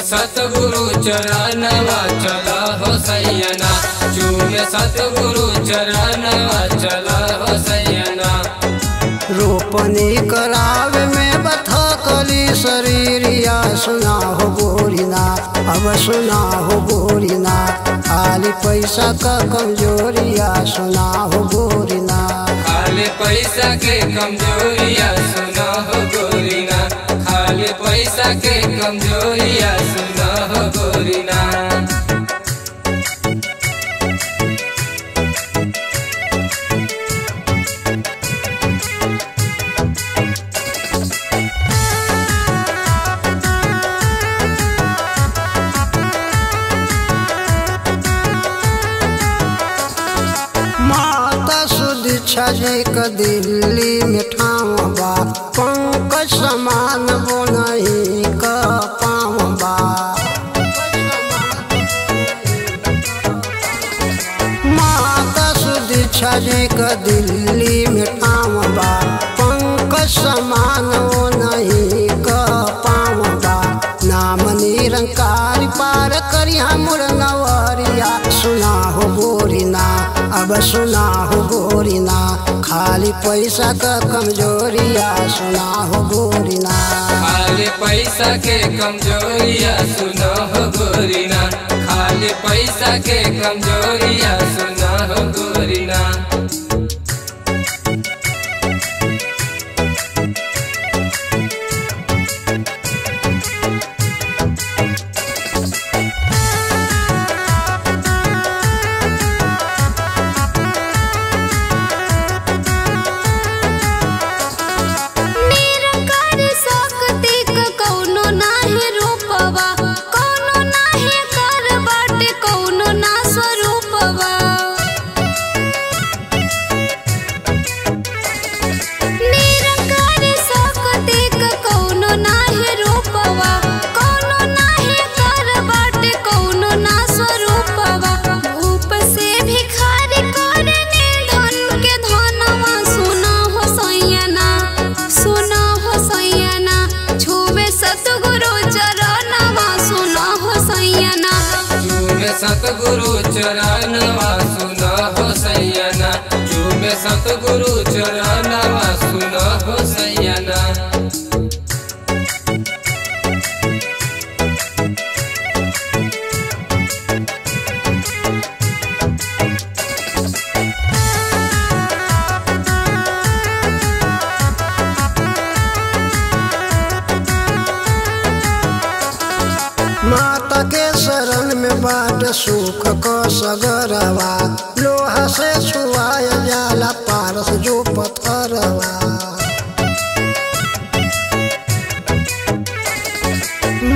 सतगुरु चरणवा चला हो सैयना, चूमे सतगुरु चरणवा चला हो सैयना। रोपनी करावे में बथा कली शरीरिया, सुना हो गोरीना अब सुना हो गोरीना, खाली पैसा का कमजोरिया सुना हो गोरीना, खाली पैसा के कमजोरिया सुना हो गोरीना, खाली पैसा के कमजोरिया सुना हो गोरीना। माता सुदीक्षा जी का दिल्ली में ठाव बा, पंकज समान बोनही का पाँव बा। माता सुदीक्षा जी का दिल्ली में ठाव बा, पंकज समान बोनही का पाँव बा। नाम निरंकार पार करिया मुर नवरिया, सुना हो गोरीना अब सुना हो गोरीना, खाली पैसा का कमजोरिया सुना हो गोरीना, खाली पैसा के कमजोरिया सुना हो गोरीना, खाली पैसा के कमजोरिया सुना हो गोरीना। सतगुरु चरणवा सुना हो सैयना, चूमे सतगुरु चरणवा सुना हो सैयना। माता के शरण में बाट सुख को सगरवा, लोहा से छुआया जाला पारस जो पत्थरवा।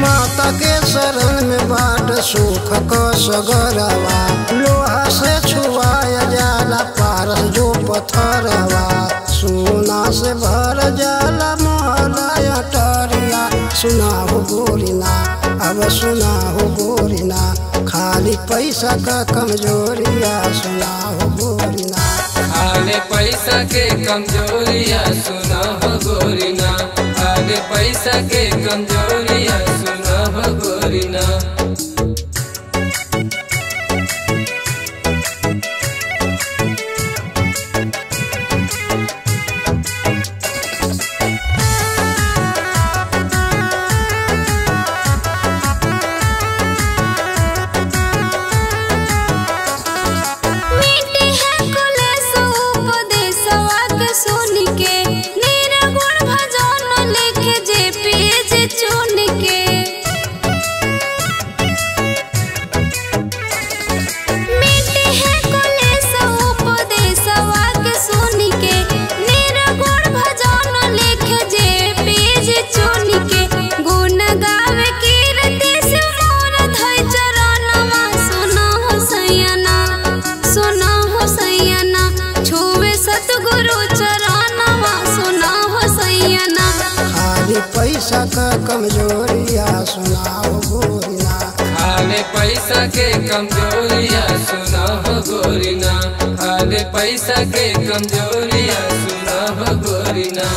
माता के शरण में बाट सुख को सगरवा, लोहा से छुआया जाला पारस जो पत्थरवा। सोना से भर जाला मोहला टरिया, सुना हो गोरीना अब सुना हो गोरीना, खाली पैसा का कमजोरिया सुना हो गोरीना, खाली पैसा के कमजोरिया सुना हो गोरीना, खाली पैसा के कमजोरिया सुना हो गोरीना। पैसा का कमजोरिया सुना हो गोरीना, खाली पैसा के कमजोरिया सुना हो गोरीना, खाली पैसा के कमजोरिया सुना हो गोरीना।